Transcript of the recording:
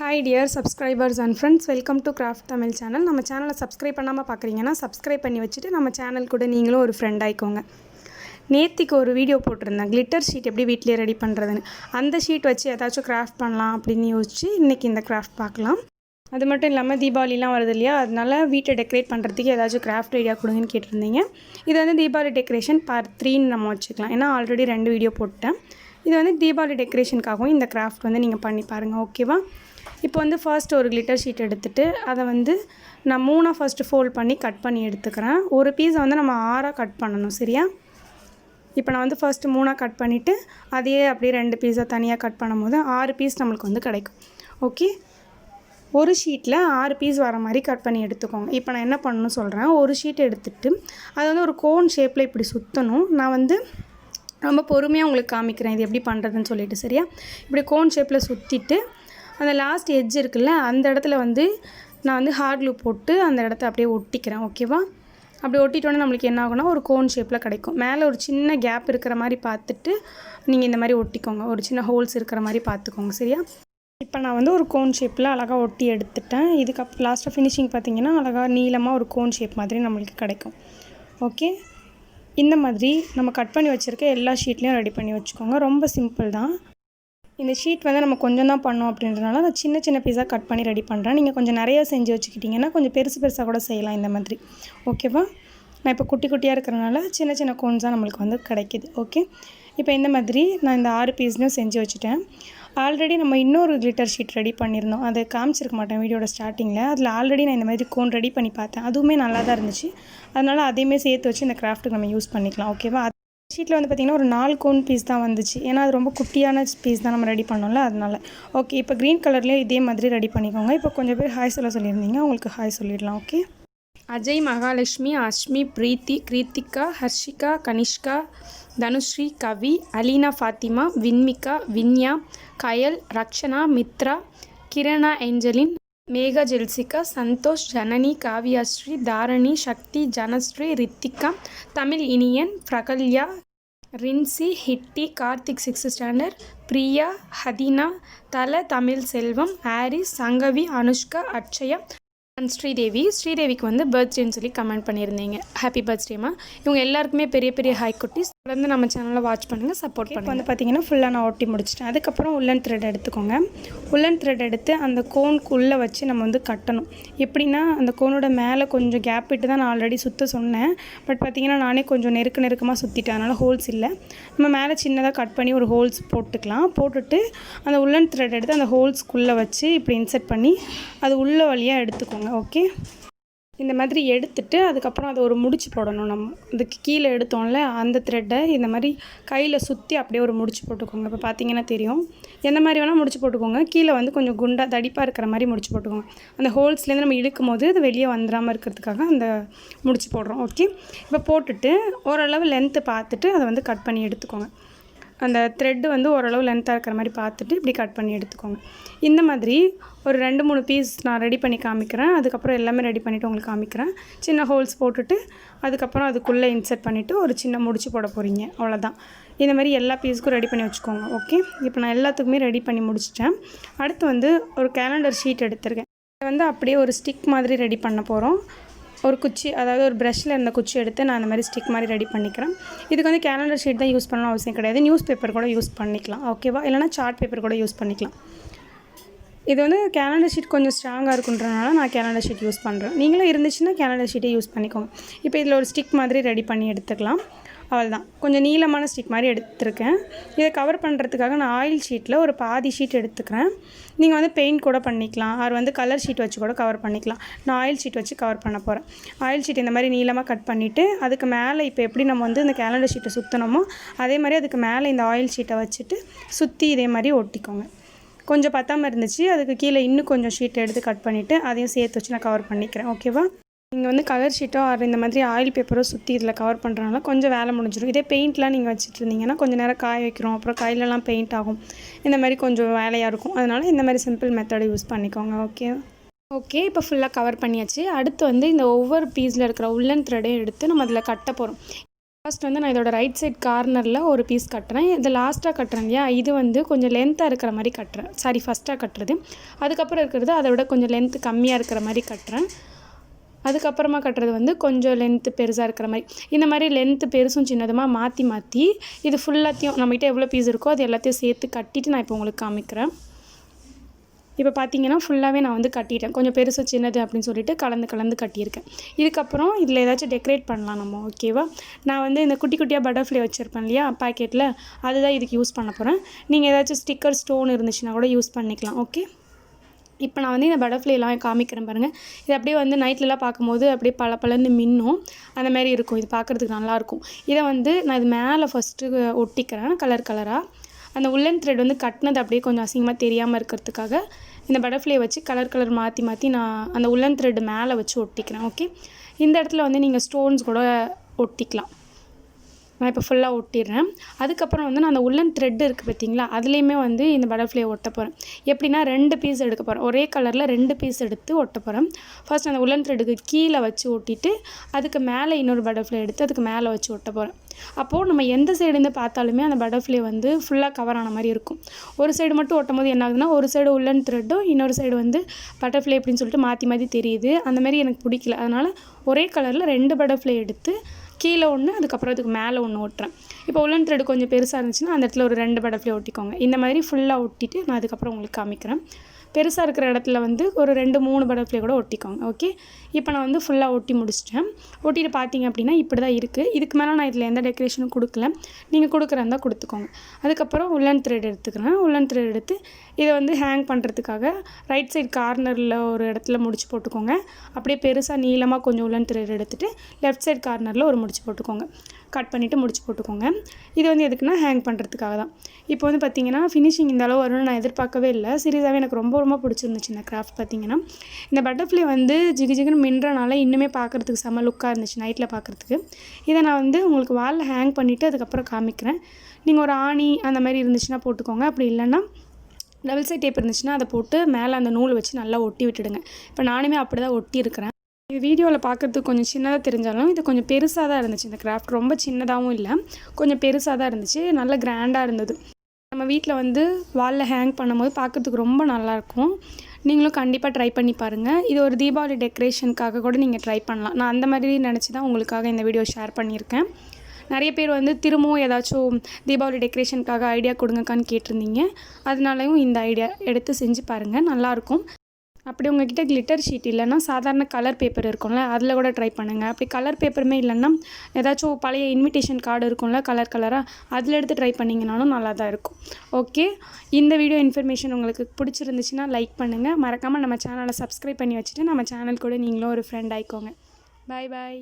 Hi dear subscribers and friends, welcome to Craft Tamil channel. நம்ம சேனலை subscribe பண்ணாமல் பார்க்குறீங்கன்னா சப்ஸ்கிரைப் பண்ணி வச்சுட்டு நம்ம சேனல் கூட நீங்களும் ஒரு ஃப்ரெண்ட் ஆயிக்கோங்க. நேத்திக்கு ஒரு வீடியோ போட்டிருந்தேன் கிளிட்டர் ஷீட் எப்படி வீட்டிலே ரெடி பண்ணுறதுன்னு. அந்த ஷீட் வச்சு ஏதாச்சும் கிராஃப்ட் பண்ணலாம் அப்படின்னு யோசிச்சு இன்றைக்கி இந்த கிராஃப்ட் பார்க்கலாம். அது மட்டும் இல்லாமல் தீபாவளிலாம் வருது இல்லையா, அதனால வீட்டை டெக்கரேட் பண்ணுறதுக்கு ஏதாச்சும் கிராஃப்ட் ஐடியா கொடுங்கன்னு கேட்டிருந்தீங்க. இது வந்து தீபாவளி டெக்கரேஷன் பார்ட் 3ன்னு நம்ம வச்சுக்கலாம். ஏன்னா ஆல்ரெடி 2 வீடியோ போட்டேன். இது வந்து தீபாவளி டெக்கரேஷனுக்காகவும் இந்த கிராஃப்ட் வந்து நீங்கள் பண்ணி பாருங்கள், ஓகேவா? இப்போ வந்து ஃபர்ஸ்ட் ஒரு கிளிட்டர் ஷீட் எடுத்துகிட்டு அதை வந்து நான் 3 ஃபர்ஸ்ட்டு ஃபோல்ட் பண்ணி கட் பண்ணி எடுத்துக்கிறேன். ஒரு பீஸை வந்து நம்ம 6 கட் பண்ணணும், சரியா? இப்போ நான் வந்து ஃபர்ஸ்ட்டு 3 கட் பண்ணிவிட்டு அதையே அப்படியே 2 பீஸாக தனியாக கட் பண்ணும்போது 6 பீஸ் நம்மளுக்கு வந்து கிடைக்கும். ஓகே, ஒரு ஷீட்டில் 6 பீஸ் வர மாதிரி கட் பண்ணி எடுத்துக்கோங்க. இப்போ நான் என்ன பண்ணணும்னு சொல்கிறேன். ஒரு ஷீட் எடுத்துகிட்டு அது வந்து ஒரு கோன் ஷேப்பில் இப்படி சுற்றணும். நான் வந்து ரொம்ப பொறுமையாக உங்களுக்கு காமிக்கிறேன் இது எப்படி பண்ணுறதுன்னு சொல்லிட்டு, சரியா? இப்படி கோன் ஷேப்பில் சுற்றிட்டு அந்த லாஸ்ட் எட்ஜ் இருக்குல்ல, அந்த இடத்துல வந்து நான் வந்து ஹார்ட் க்ளூ போட்டு அந்த இடத்த அப்படியே ஒட்டிக்கிறேன், ஓகேவா? அப்படி ஒட்டிட்டோன்னே நம்மளுக்கு என்ன ஆகும்னா ஒரு கோன் ஷேப்பில் கிடைக்கும். மேலே ஒரு சின்ன கேப் இருக்கிற மாதிரி பார்த்துட்டு நீங்கள் இந்த மாதிரி ஒட்டிக்கோங்க. ஒரு சின்ன ஹோல்ஸ் இருக்கிற மாதிரி பார்த்துக்கோங்க, சரியா? இப்போ நான் வந்து ஒரு கோன் ஷேப்பில் அழகாக ஒட்டி எடுத்துட்டேன். இதுக்கப்புறம் லாஸ்ட்டாக ஃபினிஷிங் பார்த்திங்கன்னா அழகாக நீளமாக ஒரு கோன் ஷேப் மாதிரி நம்மளுக்கு கிடைக்கும். ஓகே, இந்த மாதிரி நம்ம கட் பண்ணி வச்சுருக்க எல்லா ஷீட்லேயும் ரெடி பண்ணி வச்சுக்கோங்க. ரொம்ப சிம்பிள் தான். இந்த ஷீட் வந்து நம்ம கொஞ்சம் தான் பண்ணோம் அப்படின்றனால நான் சின்ன சின்ன பீஸாக கட் பண்ணி ரெடி பண்ணுறேன். நீங்கள் கொஞ்சம் நிறையா செஞ்சு வச்சுக்கிட்டிங்கன்னா கொஞ்சம் பெருசு பெருசாக கூட செய்யலாம் இந்த மாதிரி, ஓகேவா? நான் இப்போ குட்டி குட்டியாக இருக்கிறனால சின்ன சின்ன கோன்ஸாக நம்மளுக்கு வந்து கிடைக்கிது. ஓகே, இப்போ இந்த மாதிரி நான் இந்த 6 பீஸ்லையும் செஞ்சு வச்சுட்டேன். ஆல்ரெடி நம்ம இன்னொரு கிளிட்டர் ஷீட் ரெடி பண்ணியிருந்தோம். அதை காமிச்சிருக்க மாட்டேன் வீடியோட ஸ்டார்டிங்கில். அதில் ஆல்ரெடி நான் இந்த மாதிரி கோன் ரெடி பண்ணி பார்த்தேன். அதுவுமே நல்லா தான் இருந்துச்சு. அதனால் அதையுமே சேர்த்து வச்சு இந்த கிராஃப்ட்டுக்கு நம்ம யூஸ் பண்ணிக்கலாம், ஓகேவா? ஷீட்டில் வந்து பார்த்திங்கன்னா ஒரு 4 கோன் பீஸ் தான் வந்துச்சு. ஏன்னா அது ரொம்ப குட்டியான பீஸ் தான் நம்ம ரெடி பண்ணோம்ல, அதனால். ஓகே, இப்போ க்ரீன் கலர்லேயே இதே மாதிரி ரெடி பண்ணிக்கோங்க. இப்போ கொஞ்சம் பேர் ஹாய் சொல்லியிருந்தீங்க, உங்களுக்கு ஹாய் சொல்லிடலாம். ஓகே, அஜய், மகாலட்சுமி, அஷ்மி, பிரீத்தி, கிருத்திகா, ஹர்ஷிகா, கனிஷ்கா, தனுஸ்ரீ, கவி, அலீனா, ஃபாத்திமா, வின்மிகா, வின்யா, கயல், ரக்ஷனா, மித்ரா, கிரணா, ஏஞ்சலின், மேகா, ஜெல்சிகா, சந்தோஷ், ஜனனி, காவியாஸ்ரீ, தாரணி, சக்தி, ஜனஸ்ரீ, ரித்திகா, தமிழ் இனியன், பிரகல்யா, ரின்சி, ஹிட்டி, கார்த்திக் 6th ஸ்டாண்டர்ட், பிரியா, ஹதீனா, தல, தமிழ் செல்வம், ஆரிஸ், சங்கவி, அனுஷ்கா, அட்சயா அண்ட் ஸ்ரீதேவிக்கு வந்து பர்த்டேன்னு சொல்லி கமெண்ட் பண்ணியிருந்தீங்க. ஹாப்பி பர்த்டேமா. இவங்க எல்லாருக்குமே பெரிய பெரிய ஹாய் குட்டீஸ். தொடர்ந்து நம்ம சேனலில் வாட்ச் பண்ணுங்கள், சப்போர்ட் பண்ணுங்கள். வந்து பார்த்திங்கன்னா ஃபுல்லாக நான் ஒட்டி முடிச்சிட்டேன். அதுக்கப்புறம் உள்ளன் த்ரெட் எடுத்துக்கோங்க. உள்ளன் த்ரெட் எடுத்து அந்த கோனுக்குள்ளே வச்சு நம்ம வந்து கட்டணும். எப்படின்னா அந்த கோனோட மேலே கொஞ்சம் கேப் விட்டு தான் நான் ஆல்ரெடி சுற்ற சொன்னேன். பட் பார்த்திங்கன்னா நானே கொஞ்சம் நெருக்கமாக சுற்றிட்டேன், அதனால் ஹோல்ஸ் இல்லை. நம்ம மேலே சின்னதாக கட் பண்ணி ஒரு ஹோல்ஸ் போட்டுக்கலாம். போட்டுட்டு அந்த உள்ளன் த்ரெட் எடுத்து அந்த ஹோல்ஸ்க்குள்ளே வச்சு இப்படி இன்சர்ட் பண்ணி அது உள்ள வழியாக எடுத்துக்கோங்க. ஓகே, இந்த மாதிரி எடுத்துட்டு அதுக்கப்புறம் அதை ஒரு முடிச்சு போடணும். நம்ம இதுக்கு கீழே எடுத்தோம்ல அந்த த்ரெட்டை இந்த மாதிரி கையில் சுற்றி அப்படியே ஒரு முடிச்சு போட்டுக்கோங்க. இப்போ பார்த்தீங்கன்னா தெரியும், எந்த மாதிரி வேணால் முடிச்சு போட்டுக்கோங்க. கீழே வந்து கொஞ்சம் குண்டாக தடிப்பாக இருக்கிற மாதிரி முடிச்சு போட்டுக்கோங்க. அந்த ஹோல்ஸ்லேருந்து நம்ம இழுக்கும் போது அது வெளியே வந்துடாமல் இருக்கிறதுக்காக அந்த முடிச்சு போடுறோம். ஓகே, இப்போ போட்டுட்டு ஓரளவு லென்த்து பார்த்துட்டு அதை வந்து கட் பண்ணி எடுத்துக்கோங்க. அந்த த்ரெட்டு வந்து ஓரளவு லென்த்தாக இருக்கிற மாதிரி பார்த்துட்டு இப்படி கட் பண்ணி எடுத்துக்கோங்க. இந்த மாதிரி ஒரு 2-3 பீஸ் நான் ரெடி பண்ணி காமிக்கிறேன். அதுக்கப்புறம் எல்லாமே ரெடி பண்ணிவிட்டு உங்களுக்கு காமிக்கிறேன். சின்ன ஹோல்ஸ் போட்டுட்டு அதுக்கப்புறம் அதுக்குள்ளே இன்சர்ட் பண்ணிவிட்டு ஒரு சின்ன முடிச்சு போட போகிறீங்க, அவ்வளோதான். இந்த மாதிரி எல்லா பீஸுக்கும் ரெடி பண்ணி வச்சுக்கோங்க. ஓகே, இப்போ நான் எல்லாத்துக்குமே ரெடி பண்ணி முடிச்சிட்டேன். அடுத்து வந்து ஒரு கேலண்டர் ஷீட் எடுத்திருக்கேன். இதை வந்து அப்படியே ஒரு ஸ்டிக் மாதிரி ரெடி பண்ண போகிறோம். ஒரு குச்சி, அதாவது ஒரு ப்ரஷ்ஷில் இருந்த குச்சி எடுத்து நான் அந்த மாதிரி ஸ்டிக் மாதிரி ரெடி பண்ணிக்கிறேன். இதுக்கு வந்து கேலண்டர் ஷீட் தான் யூஸ் பண்ணணும் அவசியம் கிடையாது. நியூஸ் பேப்பர் கூட யூஸ் பண்ணிக்கலாம், ஓகேவா? இல்லைனா சார்ட் பேப்பர் கூட யூஸ் பண்ணிக்கலாம். இது வந்து கேலண்டர் ஷீட் கொஞ்சம் ஸ்ட்ராங்காக இருக்குன்றனால நான் கேலண்டர் ஷீட் யூஸ் பண்ணுறேன். நீங்களும் இருந்துச்சுன்னா கேலண்டர் ஷீட்டை யூஸ் பண்ணிக்கோங்க. இப்போ இதில் ஒரு ஸ்டிக் மாதிரி ரெடி பண்ணி எடுத்துக்கலாம், அவ்வளோதான். கொஞ்சம் நீளமான ஸ்டிக் மாதிரி எடுத்துருக்கேன். இதை கவர் பண்ணுறதுக்காக நான் ஆயில் ஷீட்டில் ஒரு பாதி ஷீட் எடுத்துக்கிறேன். நீங்கள் வந்து பெயிண்ட் கூட பண்ணிக்கலாம், அது வந்து கலர் ஷீட் வச்சு கூட கவர் பண்ணிக்கலாம். நான் ஆயில் ஷீட் வச்சு கவர் பண்ண போகிறேன். ஆயில் ஷீட் இந்த மாதிரி நீளமாக கட் பண்ணிவிட்டு அதுக்கு மேலே இப்போ எப்படி நம்ம வந்து இந்த கேலண்டர் ஷீட்டை சுற்றணுமோ அதே மாதிரி அதுக்கு மேலே இந்த ஆயில் ஷீட்டை வச்சுட்டு சுற்றி இதே மாதிரி ஒட்டிக்கோங்க. கொஞ்சம் பத்தாமல் இருந்துச்சு, அதுக்கு கீழே இன்னும் கொஞ்சம் ஷீட் எடுத்து கட் பண்ணிவிட்டு அதையும் சேர்த்து வச்சு நான் கவர் பண்ணிக்கிறேன், ஓகேவா? நீங்கள் வந்து கலர் ஷீட்டோ இந்த மாதிரி ஆயில் பேப்பரோ சுற்றி இதில் கவர் பண்ணுறதுனால கொஞ்சம் வேலை முடிஞ்சிடும். இதே பெயிண்ட்லாம் நீங்கள் வச்சுட்டு இருந்தீங்கன்னா கொஞ்சம் நேரம் காய வைக்கிறோம், அப்புறம் கையிலலாம் பெயிண்ட் ஆகும். இந்த மாதிரி கொஞ்சம் வேலையாக இருக்கும். அதனால் இந்த மாதிரி சிம்பிள் மெத்தடை யூஸ் பண்ணிக்கோங்க, ஓகே. இப்போ ஃபுல்லாக கவர் பண்ணியாச்சு. அடுத்து வந்து இந்த ஒவ்வொரு பீஸில் இருக்கிற உள்ளன் த்ரெட்டையும் எடுத்து நம்ம அதில் கட்ட போகிறோம். ஃபர்ஸ்ட் வந்து நான் இதோட ரைட் சைட் கார்னரில் ஒரு பீஸ் கட்டுறேன். இது லாஸ்ட்டாக கட்டுறேன் இல்லையா, இது வந்து கொஞ்சம் லென்த்தாக இருக்கிற மாதிரி கட்டுறேன். சாரி, ஃபஸ்ட்டாக கட்டுறது. அதுக்கப்புறம் இருக்கிறது அதை விட கொஞ்சம் லென்த்து கம்மியாக இருக்கிற மாதிரி கட்டுறேன். அதுக்கப்புறமா கட்டுறது வந்து கொஞ்சம் லென்த்து பெருசாக இருக்கிற மாதிரி. இந்த மாதிரி லென்த்து பெருசும் சின்னதுமாக மாற்றி இது ஃபுல்லாத்தையும் நம்மகிட்ட எவ்வளோ பீஸ் இருக்கோ அது எல்லாத்தையும் சேர்த்து கட்டிட்டு நான் இப்போ உங்களுக்கு காமிக்கிறேன். இப்போ பார்த்தீங்கன்னா ஃபுல்லாகவே நான் வந்து கட்டிட்டேன். கொஞ்சம் பெருசு சின்னது அப்படின்னு சொல்லிட்டு கலந்து கட்டியிருக்கேன். இதுக்கப்புறம் இதில் ஏதாச்சும் டெக்கரேட் பண்ணலாம் நம்ம. ஓகேவா, நான் வந்து இந்த குட்டி குட்டியாக பட்டர்ஃப்ளை வச்சுருப்பேன் இல்லையா பாக்கெட்டில், அதுதான் இதுக்கு யூஸ் பண்ண போகிறேன். நீங்கள் ஏதாச்சும் ஸ்டிக்கர் ஸ்டோன் இருந்துச்சுன்னா கூட யூஸ் பண்ணிக்கலாம். ஓகே, இப்போ நான் வந்து இந்த பட்டர்ஃப்ளைலாம் காமிக்கிறேன் பாருங்கள். இது அப்படியே வந்து நைட்லலாம் பார்க்கும்போது அப்படியே பளபளன்னு மின்னும், அந்த மாதிரி இருக்கும். இது பார்க்குறதுக்கு நல்லாயிருக்கும். இதை வந்து நான் இது மேலே ஃபஸ்ட்டு ஒட்டிக்கிறேன் கலராக. அந்த உள்ளன் த்ரெட் வந்து கட்டினது அப்படியே கொஞ்சம் அசிங்கமாக தெரியாமல் இருக்கிறதுக்காக இந்த பட்டர்ஃப்ளை வச்சு கலர் மாற்றி நான் அந்த உள்ளன் த்ரெட் மேலே வச்சு ஒட்டிக்கிறேன். ஓகே, இந்த இடத்துல வந்து நீங்கள் ஸ்டோன்ஸ் கூட ஒட்டிக்கலாம். நான் இப்போ ஃபுல்லாக ஒட்டிடுறேன். அதுக்கப்புறம் வந்து நான் அந்த உள்ளன் த்ரெட் இருக்குது பார்த்தீங்களா, அதுலேயுமே வந்து இந்த பட்டர்ஃப்ளையை ஒட்ட போகிறேன். எப்படின்னா 2 பீஸ் எடுக்க போகிறேன். ஒரே கலரில் 2 பீஸ் எடுத்து ஒட்ட போகிறேன். ஃபர்ஸ்ட் அந்த உள்ளன் த்ரெட்டுக்கு கீழே வச்சு ஒட்டிட்டு அதுக்கு மேலே இன்னொரு பட்டர்ஃப்ளை எடுத்து அதுக்கு மேலே வச்சு ஒட்ட போகிறேன். அப்போது நம்ம எந்த சைடுலேருந்து பார்த்தாலுமே அந்த பட்டர்ஃப்ளை வந்து ஃபுல்லாக கவர் ஆன மாதிரி இருக்கும். ஒரு சைடு மட்டும் ஒட்டும் போது என்ன ஆகுதுன்னா, ஒரு சைடு உள்ளன் த்ரெட்டும் இன்னொரு சைடு வந்து பட்டர்ஃப்ளை அப்படின்னு சொல்லிட்டு மாற்றி தெரியுது. அந்த மாதிரி எனக்கு பிடிக்கல. அதனால் ஒரே கலரில் 2 பட்டர்ஃப்ளை எடுத்து கீழே ஒன்று அதுக்கப்புறம் அதுக்கு மேலே ஒன்று ஒட்டுறேன். இப்போ உள்ளன் த்ரெட் கொஞ்சம் பெருசாக இருந்துச்சுன்னா அந்த இடத்துல ஒரு 2 பட்டர்ஃப்ளை ஒட்டிக்கோங்க. இந்த மாதிரி ஃபுல்லாக ஒட்டிட்டு நான் அதுக்கப்புறம் உங்களுக்கு காமிக்கிறேன். பெருசாக இருக்கிற இடத்துல வந்து ஒரு 2-3 பட்டர்ஃப்ளை கூட ஒட்டிக்கோங்க. ஓகே, இப்போ நான் வந்து ஃபுல்லாக ஒட்டி முடிச்சிட்டேன். ஒட்டிட்டு பார்த்தீங்க அப்படின்னா இப்படி தான் இருக்குது. இதுக்கு மேலே நான் இதில் எந்த டெக்கரேஷனும் கொடுக்கல. நீங்கள் கொடுக்குறதா கொடுத்துக்கோங்க. அதுக்கப்புறம் உள்ளன் த்ரெட் எடுத்துக்கிறேன். உள்ளன் த்ரெட் எடுத்து இதை வந்து ஹேங் பண்ணுறதுக்காக ரைட் சைட் கார்னரில் ஒரு இடத்துல முடிச்சு போட்டுக்கோங்க. அப்படியே பெருசாக நீளமாக கொஞ்சம் உள்ளன் த்ரெட் எடுத்துகிட்டு லெஃப்ட் சைட் கார்னரில் ஒரு முடிச்சு போட்டுக்கோங்க. கட் பண்ணிவிட்டு முடிச்சு போட்டுக்கோங்க. இது வந்து எதுக்குன்னா ஹேங் பண்ணுறதுக்காக தான். இப்போ வந்து பார்த்திங்கன்னா ஃபினிஷிங் இந்த அளவு வரும்னு நான் எதிர்பார்க்கவே இல்லை. சீரியஸாகவே எனக்கு ரொம்ப பிடிச்சிருந்துச்சு இந்த கிராஃப்ட். பார்த்திங்கன்னா இந்த பட்டர்ஃப்ளை வந்து ஜிகுன்னு மின்றனால இன்னுமே பார்க்குறதுக்கு செம்ம லுக்காக இருந்துச்சு நைட்டில் பார்க்குறதுக்கு. இதை நான் வந்து உங்களுக்கு வாலில் ஹேங் பண்ணிவிட்டு அதுக்கப்புறம் காமிக்கிறேன். நீங்கள் ஒரு ஆணி அந்த மாதிரி இருந்துச்சுன்னா போட்டுக்கோங்க. அப்படி இல்லைன்னா டபுள் சைட் டேப் இருந்துச்சுன்னா அதை போட்டு மேலே அந்த நூல் வச்சு நல்லா ஒட்டி விட்டுடுங்க. இப்போ நானுமே அப்படி தான் ஒட்டி இருக்கிறேன். இது வீடியோவில் பார்க்குறதுக்கு கொஞ்சம் சின்னதாக தெரிஞ்சாலும் இது கொஞ்சம் பெருசாக தான் இருந்துச்சு. இந்த கிராஃப்ட் ரொம்ப சின்னதாகவும் இல்லை, கொஞ்சம் பெருசாக தான் இருந்துச்சு. நல்ல கிராண்டாக இருந்தது. நம்ம வீட்டில் வந்து வாலில் ஹேங் பண்ணும்போது பார்க்குறதுக்கு ரொம்ப நல்லாயிருக்கும். நீங்களும் கண்டிப்பாக ட்ரை பண்ணி பாருங்கள். இது ஒரு தீபாவளி டெக்கரேஷனுக்காக கூட நீங்கள் ட்ரை பண்ணலாம். நான் அந்த மாதிரி நினச்சி தான் உங்களுக்காக இந்த வீடியோ ஷேர் பண்ணியிருக்கேன். நிறைய பேர் வந்து திரும்பவும் ஏதாச்சும் தீபாவளி டெக்கரேஷனுக்காக ஐடியா கொடுங்கக்கான்னு கேட்டிருந்தீங்க. அதனாலையும் இந்த ஐடியா எடுத்து செஞ்சு பாருங்கள், நல்லாயிருக்கும். அப்படி உங்கள்கிட்ட கிளிட்டர் ஷீட் இல்லைன்னா சாதாரண கலர் பேப்பர் இருக்கும்ல, அதில் கூட ட்ரை பண்ணுங்கள். அப்படி கலர் பேப்பருமே இல்லைன்னா ஏதாச்சும் பழைய இன்விடேஷன் கார்டு இருக்கும்ல கலராக, அதில் எடுத்து ட்ரை பண்ணிங்கனாலும் நல்லா தான் இருக்கும். ஓகே, இந்த வீடியோ இன்ஃபர்மேஷன் உங்களுக்கு பிடிச்சிருந்துச்சுன்னா லைக் பண்ணுங்கள். மறக்காமல் நம்ம சேனலை சப்ஸ்கிரைப் பண்ணி வச்சுட்டு நம்ம சேனல் கூட நீங்களும் ஒரு ஃப்ரெண்ட் ஆயிக்கோங்க. பாய்.